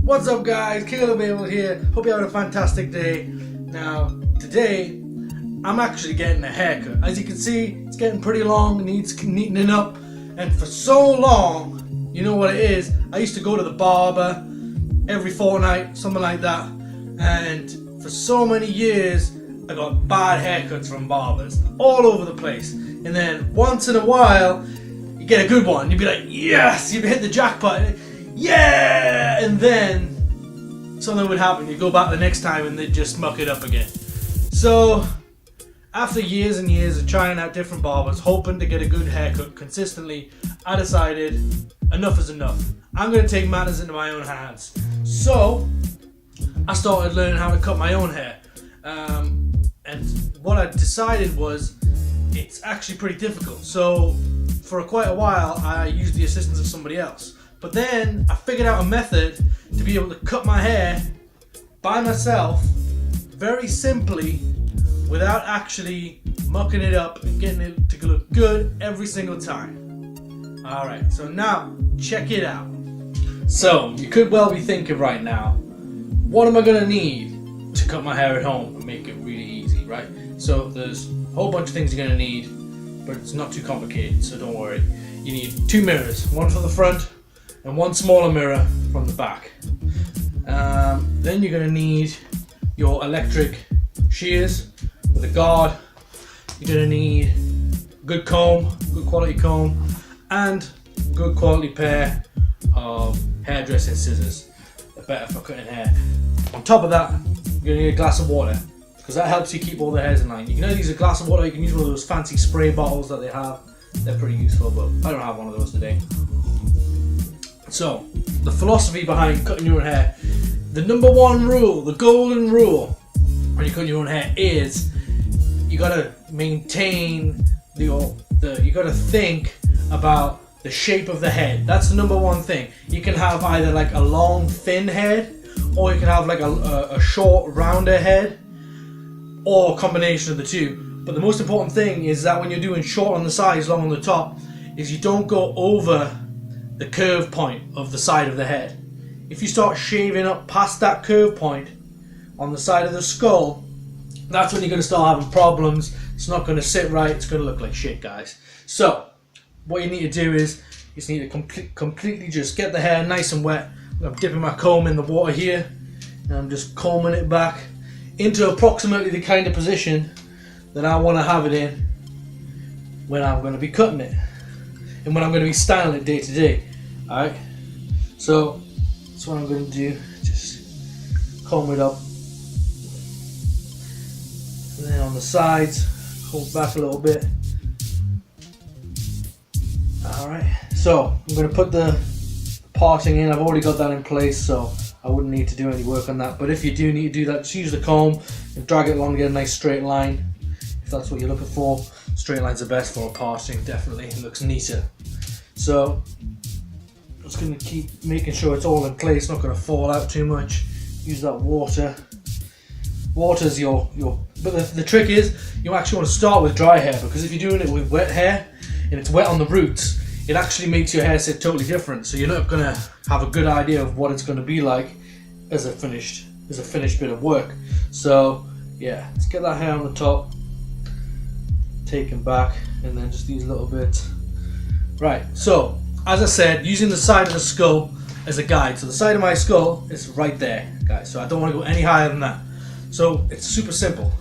What's up guys, Caleb Abel here. Hope you're having a fantastic day. Now, today, I'm actually getting a haircut. As you can see, it's getting pretty long, needs neatening up. And for so long, you know what it is, I used to go to the barber every fortnight, something like that. And for so many years, I got bad haircuts from barbers all over the place. And then once in a while, you get a good one. You'd be like, yes, you've hit the jackpot. Yeah! And then something would happen. You go back the next time and they'd just muck it up again. So after years and years of trying out different barbers, hoping to get a good haircut consistently, I decided enough is enough. I'm going to take matters into my own hands. So I started learning how to cut my own hair. And what I decided was it's actually pretty difficult. So for quite a while I used the assistance of somebody else. But then I figured out a method to be able to cut my hair by myself very simply without actually mucking it up and getting it to look good every single time. Alright, so now check it out. So you could well be thinking right now, what am I going to need to cut my hair at home and make it really easy, right? So there's a whole bunch of things you're going to need, but it's not too complicated, so don't worry. You need 2 mirrors, one for the front and one smaller mirror from the back. Then you're going to need your electric shears with a guard. You're going to need a good comb, good quality comb, and a good quality pair of hairdressing scissors. They're better for cutting hair. On top of that, you're going to need a glass of water, because that helps you keep all the hairs in line. You can either use a glass of water, or you can use one of those fancy spray bottles that they have. They're pretty useful, but I don't have one of those today. So, the philosophy behind cutting your own hair, the number one rule, the golden rule when you're cutting your own hair is you gotta maintain you gotta think about the shape of the head. That's the number one thing. You can have either like a long thin head, or you can have like a short rounder head, or a combination of the two. But the most important thing is that when you're doing short on the sides, long on the top, is you don't go over the curve point of the side of the head. If you start shaving up past that curve point on the side of the skull, that's when you're going to start having problems. It's not going to sit right. It's going to look like shit, guys. So what you need to do is you just need to completely just get the hair nice and wet. I'm dipping my comb in the water here and I'm just combing it back into approximately the kind of position that I want to have it in when I'm going to be cutting it and when I'm going to be styling it day to day. Alright, so that's what I'm going to do. Just comb it up, and then on the sides comb back a little bit. Alright, so I'm going to put the parting in. I've already got that in place, so I wouldn't need to do any work on that. But if you do need to do that, just use the comb and drag it along to get a nice straight line. If that's what you're looking for, straight lines are best for a parting, definitely. It looks neater. So I'm just going to keep making sure it's all in place, not going to fall out too much. Use that water. Water's your but the trick is you actually want to start with dry hair, because if you're doing it with wet hair and it's wet on the roots, it actually makes your hair sit totally different. So you're not going to have a good idea of what it's going to be like as a finished bit of work. So yeah, let's get that hair on the top, taken back, and then just these little bits. Right, so as I said, using the side of the skull as a guide. So the side of my skull is right there, guys. So I don't want to go any higher than that. So it's super simple.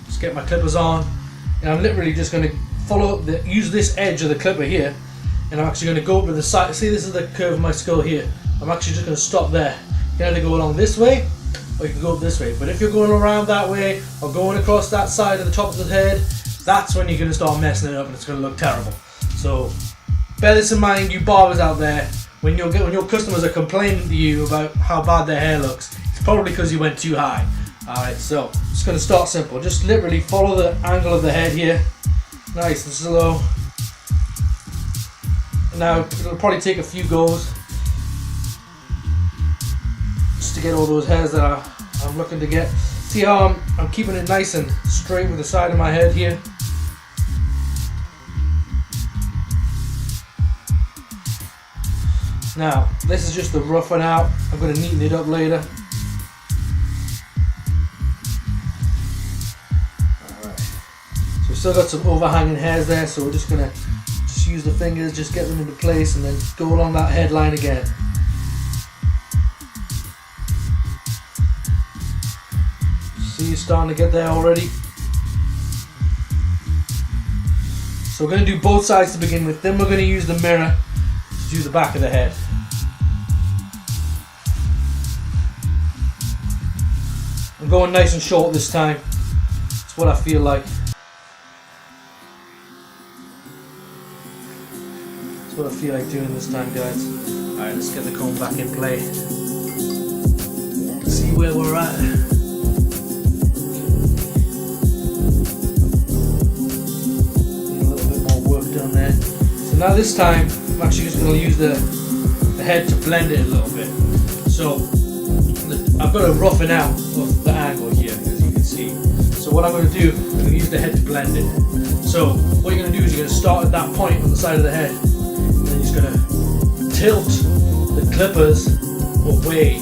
Just get my clippers on, and I'm literally just going to use this edge of the clipper here, and I'm actually going to go over the side. See, this is the curve of my skull here. I'm actually just going to stop there. You can either go along this way, or you can go up this way. But if you're going around that way, or going across that side of the top of the head, that's when you're going to start messing it up, and it's going to look terrible. So bear this in mind, you barbers out there. When your customers are complaining to you about how bad their hair looks, it's probably because you went too high. Alright, so just going to start simple. Just literally follow the angle of the head here, nice and slow. Now it'll probably take a few goes just to get all those hairs that I'm looking to get. See how I'm keeping it nice and straight with the side of my head here. Now, this is just the roughing out. I'm going to neaten it up later. Alright. So we've still got some overhanging hairs there, so we're just going to use the fingers, just get them into place, and then go along that headline again. See, you're starting to get there already. So we're going to do both sides to begin with, then we're going to use the mirror to do the back of the head. I'm going nice and short this time. It's what I feel like. It's what I feel like doing this time, guys. Alright, let's get the comb back in play. See where we're at. Need a little bit more work done there. So now this time, I'm actually just going to use the head to blend it a little bit. So I've got a roughing out of the angle here, as you can see. So what I'm going to do, I'm going to use the head to blend it. So what you're going to do is you're going to start at that point on the side of the head, and then you're just going to tilt the clippers away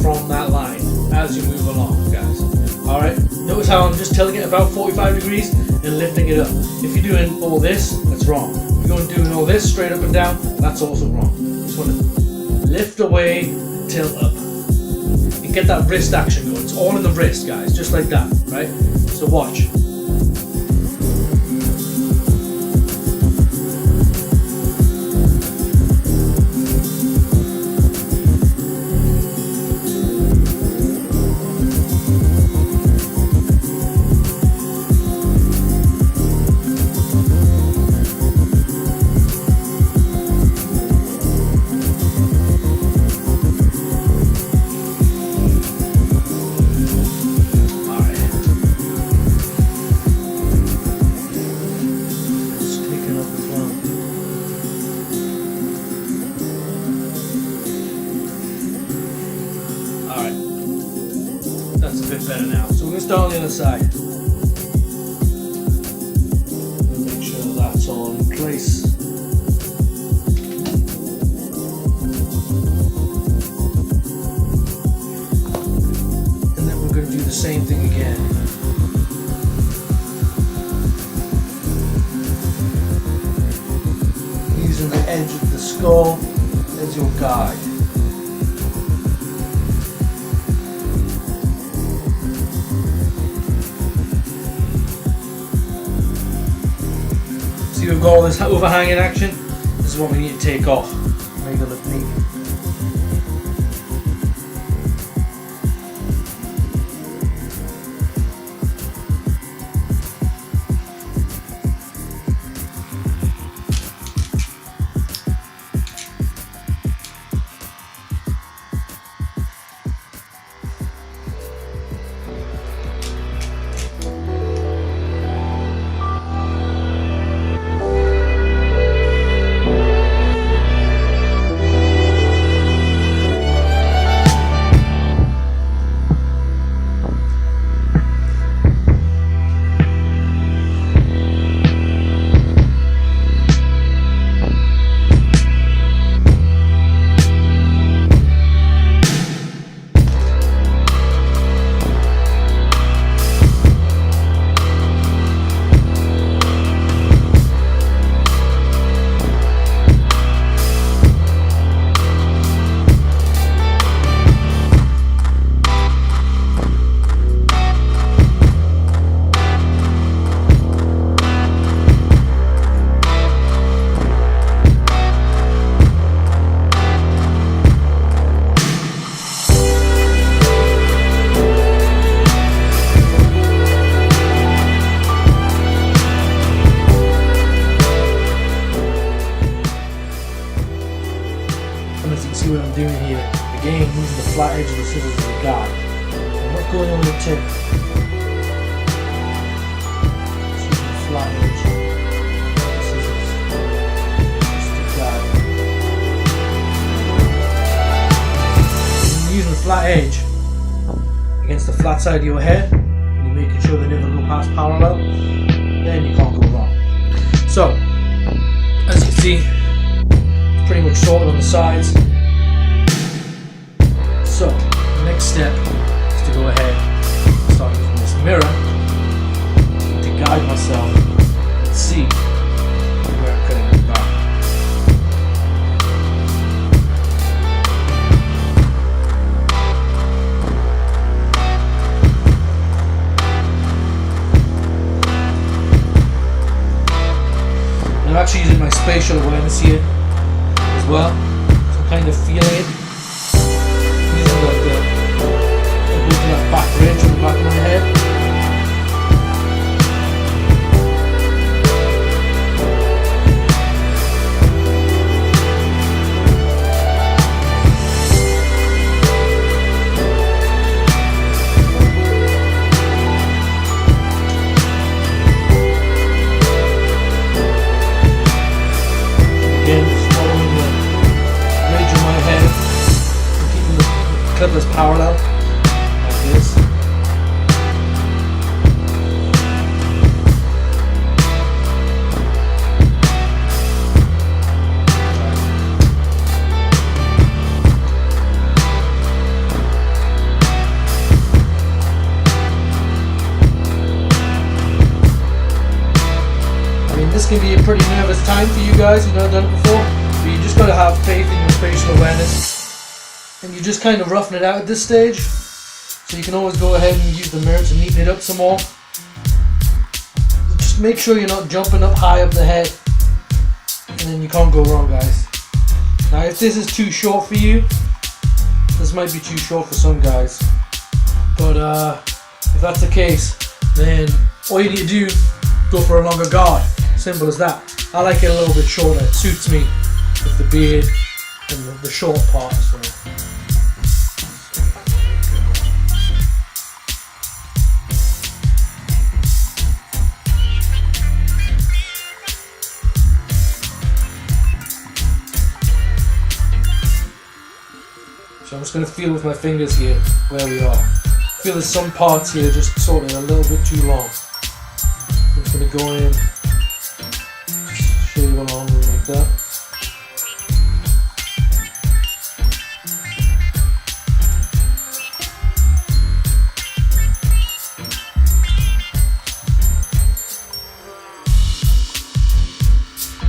from that line as you move along, guys. Alright, notice how I'm just tilting it about 45 degrees and lifting it up. If you're doing all this, that's wrong. If you're doing all this straight up and down, that's also wrong. You just want to lift away, tilt up. And get that wrist action going. It's all in the wrist, guys, just like that, right? So watch. That's a bit better now. So we're going to start on the other side. Make sure that's all in place. And then we're going to do the same thing again. Using the edge of the skull as your guide. See, we've got all this overhanging action. This is what we need to take off. Make it look neat. As you can see what I'm doing here, again using the flat edge of the scissors as a guide. I'm not going on the tip. Just using the flat edge of the scissors just to guide. When you're using the flat edge against the flat side of your head, and you're making sure they never go past parallel, then you can't go wrong. So, as you can see, pretty much sorted on the sides. So, the next step is to go ahead and start using this mirror to guide myself and see where I'm cutting it back. I'm actually using my spatial awareness here as well, so I'm kind of feeling it. Using like that back ridge on the back of my head. Clippers parallel like this. I mean, this can be a pretty nervous time for you guys who've never done it before, but you just got to have faith in your spatial awareness. And you just kind of roughen it out at this stage, so you can always go ahead and use the mirror to neaten it up some more. Just make sure you're not jumping up high up the head, and then you can't go wrong, guys. Now if this is too short for you, this might be too short for some guys, but if that's the case, then all you need to do, go for a longer guard. Simple as that. I like it a little bit shorter, it suits me with the beard and the short part. So I'm just going to feel with my fingers here where we are. I feel there's some parts here just sort of a little bit too long. I'm just going to go in, shave along like that.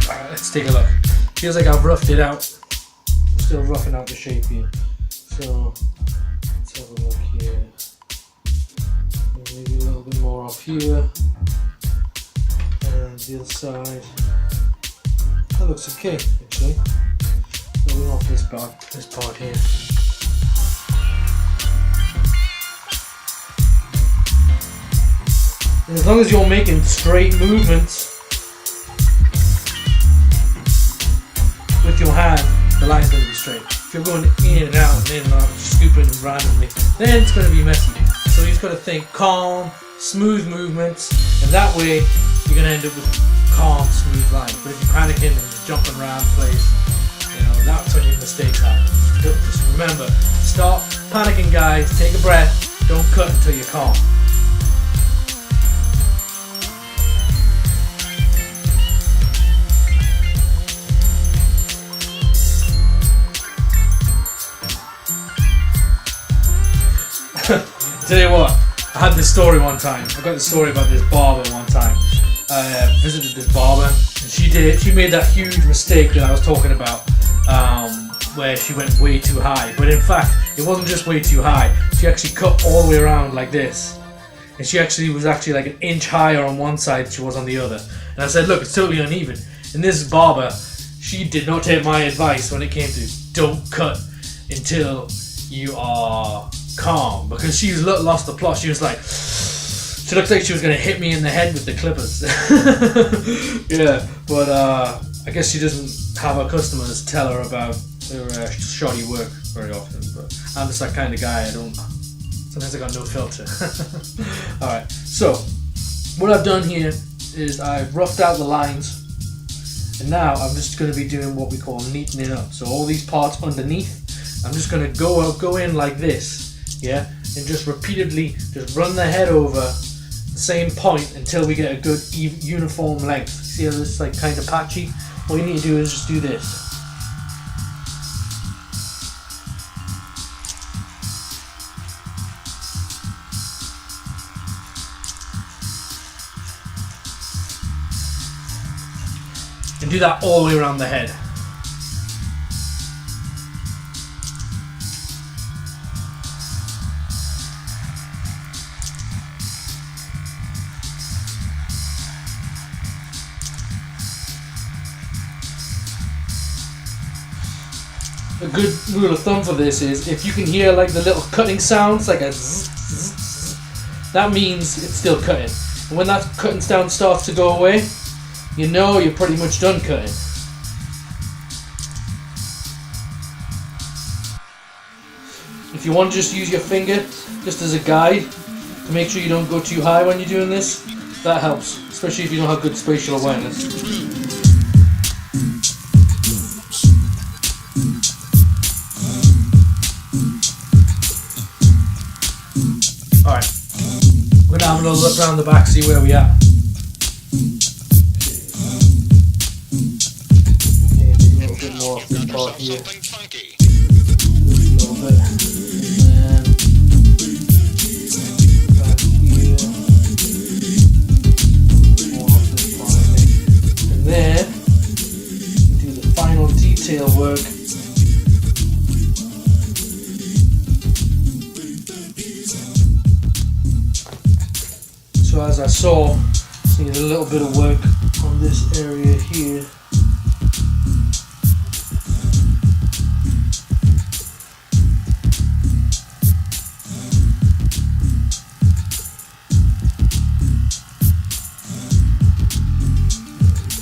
Alright, let's take a look. Feels like I've roughed it out. I'm still roughing out the shape here. So let's have a look here. Maybe a little bit more off here. And the other side. That looks okay, actually. Moving off this part here. And as long as you're making straight movements with your hand, the line's going to be straight. If you're going in and out and in and out, scooping randomly, then it's going to be messy. So you just got to think calm, smooth movements, and that way you're going to end up with calm, smooth lines. But if you're panicking and you're jumping around the place, you know, that's when your mistakes happen. Just remember, stop panicking, guys. Take a breath. Don't cut until you're calm. Tell you what, I had this story one time. I got this story about this barber one time. I visited this barber, and she made that huge mistake that I was talking about, where she went way too high. But in fact, it wasn't just way too high. She actually cut all the way around like this, and she actually was like an inch higher on one side than she was on the other. And I said, look, it's totally uneven. And this barber, she did not take my advice when it came to don't cut until you are calm, because she lost the plot. She was like, she looked like she was going to hit me in the head with the clippers. Yeah, but I guess she doesn't have her customers tell her about her shoddy work very often. But I'm just that kind of guy. Sometimes I got no filter. Alright, so what I've done here is I've roughed out the lines, and now I'm just going to be doing what we call neatening up. So all these parts underneath, I'm just going to go in like this. Yeah, and just repeatedly just run the head over the same point until we get a good uniform length. See how this is like kind of patchy? All you need to do is just do this. And do that all the way around the head. A good rule of thumb for this is if you can hear like the little cutting sounds, like a zzz, zzz, zzz, that means it's still cutting. And when that cutting sound starts to go away, you know you're pretty much done cutting. If you want to just use your finger just as a guide to make sure you don't go too high when you're doing this, that helps, especially if you don't have good spatial awareness. Alright, we're gonna have another look around the back, see where we are. Okay, maybe a little bit more off this part here. A little bit. And then back here. More off this part, I think. And then do the final detail work. So as I saw, need a little bit of work on this area here.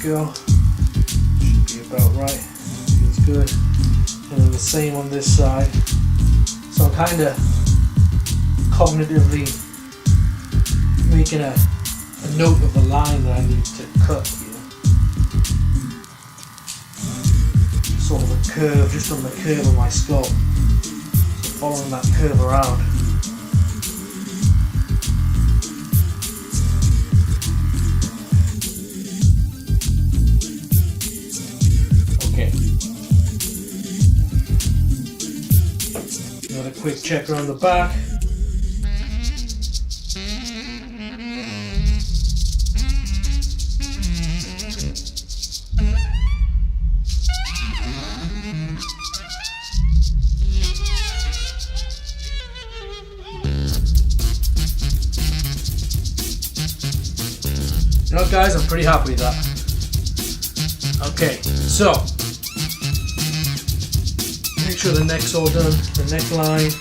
There we go. Should be about right. Feels good. And then the same on this side. So I'm kind of cognitively making a note of a line that I need to cut here. Sort of a curve, just on the curve of my skull. So following that curve around. Okay. Another quick check around the back. You know what, guys, I'm pretty happy with that. Okay, so make sure the neck's all done, the neckline.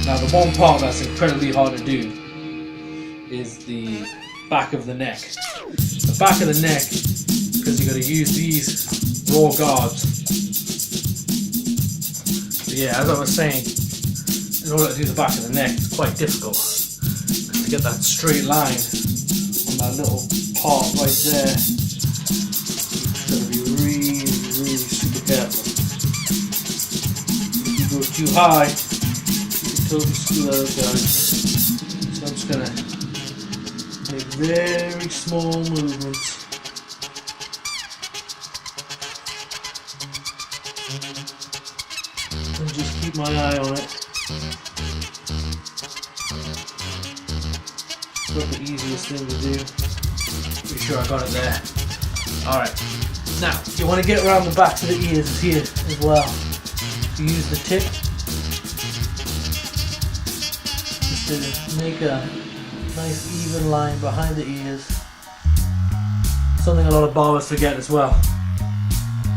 Now the one part that's incredibly hard to do is the back of the neck. The back of the neck, because you've got to use these raw guards. So yeah, as I was saying, in order to do the back of the neck, it's quite difficult. To get that straight line on that little part right there, you've got to be really, really super careful. If you go too high, totally screw that up, guys. So I'm just gonna make very small movements. And just keep my eye on it. It's not the easiest thing to do. Pretty sure I got it there. Alright. Now, you want to get around the backs of the ears here as well. You use the tip to make a nice even line behind the ears. Something a lot of barbers forget as well.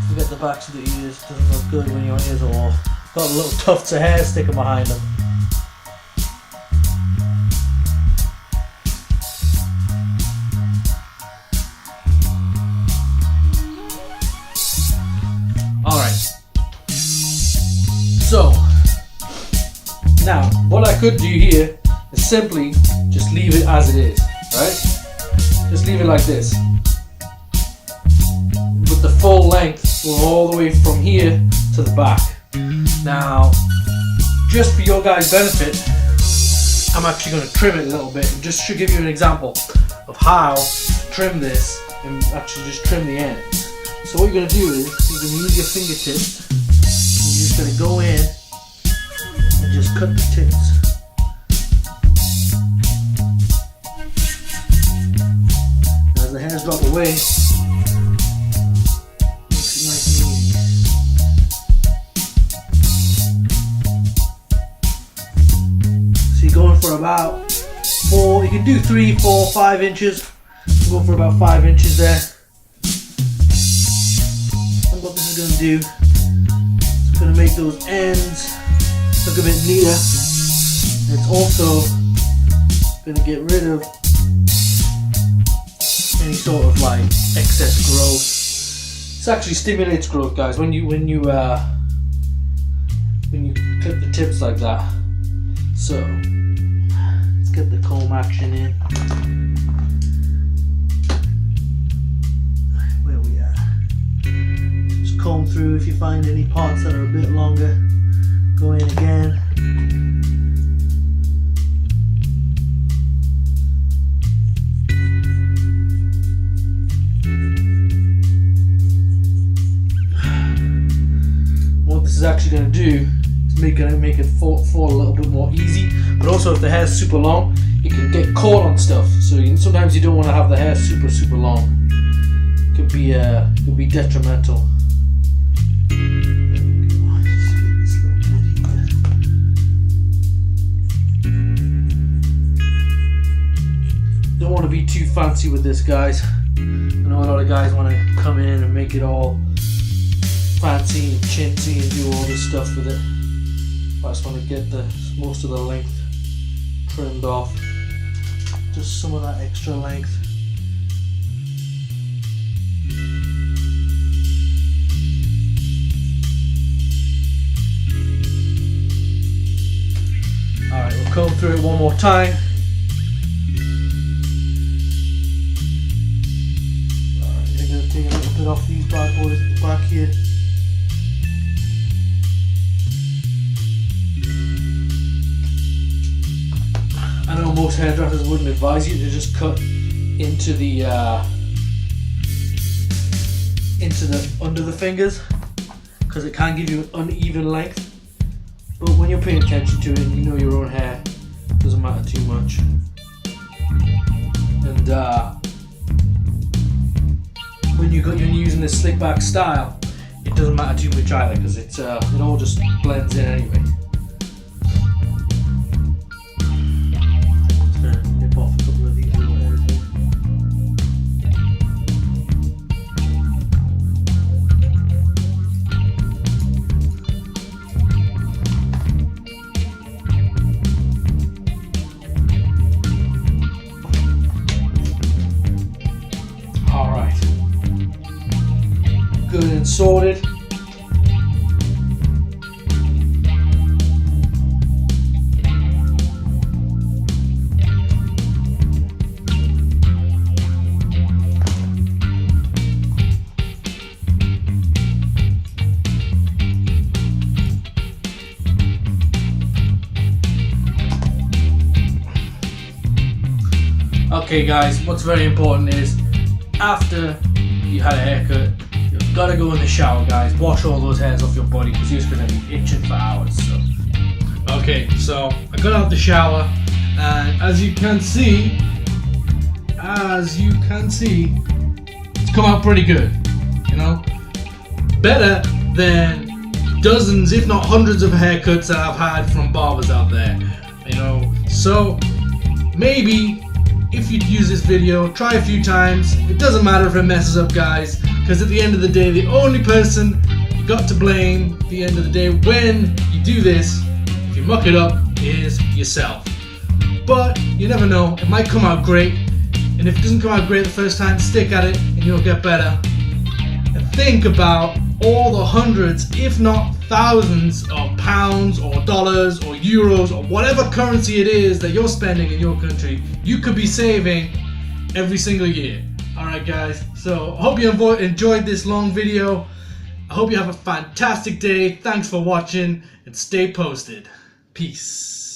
Forget the backs of the ears. Doesn't look good when your ears are all got little tufts of hair sticking behind them. Alright. So now what I could do here is simply just leave it as it is, right? Just leave it like this. With the full length going all the way from here to the back. Now, just for your guys' benefit, I'm actually going to trim it a little bit, just to give you an example of how to trim this and actually just trim the ends. So what you're going to do is you're going to use your fingertips and you're just going to go in and just cut the tips. As the hairs drop away, makes it nice and easy. So you're going for about 4, you can do 3, 4, 5 inches. Go for about 5 inches there. And what this is going to do, it's going to make those ends look a bit neater. And it's also going to get rid of any sort of like excess growth. This actually stimulates growth, guys. When you clip the tips like that. So let's get the comb action in. Where we at? Just comb through. If you find any parts that are a bit longer, go in again. What this is actually going to do is make it fall a little bit more easy, but also if the hair is super long, it can get caught on stuff. So sometimes you don't want to have the hair super long. Could be detrimental. Don't want to be too fancy with this, guys. I know a lot of guys want to come in and make it all fancy and chintzy and do all this stuff with it. I just want to get most of the length trimmed off. Just some of that extra length. Alright, we'll comb through it one more time. Alright, I'm going to take a little bit off these bad boys at the back here. I know most hairdressers wouldn't advise you to just cut into the under the fingers, because it can give you an uneven length. But when you're paying attention to it and you know your own hair, it doesn't matter too much. And when you're using this slick back style, it doesn't matter too much either, because it all just blends in anyway. Good and sorted. Okay guys, what's very important is after you had a haircut, you've got to go in the shower, guys. Wash all those hairs off your body because you're just going to be itching for hours. Okay, so I got out the shower and as you can see, it's come out pretty good, you know, better than dozens if not hundreds of haircuts that I've had from barbers out there, you know. So maybe if you'd use this video, try a few times. It doesn't matter if it messes up, guys, because at the end of the day, the only person you got to blame at the end of the day when you do this, if you muck it up, is yourself. But you never know, it might come out great, and if it doesn't come out great the first time, stick at it and you'll get better. And think about all the hundreds, if not thousands of pounds or dollars or euros or whatever currency it is that you're spending in your country, you could be saving every single year. Alright guys, so I hope you enjoyed this long video. I hope you have a fantastic day. Thanks for watching and stay posted. Peace.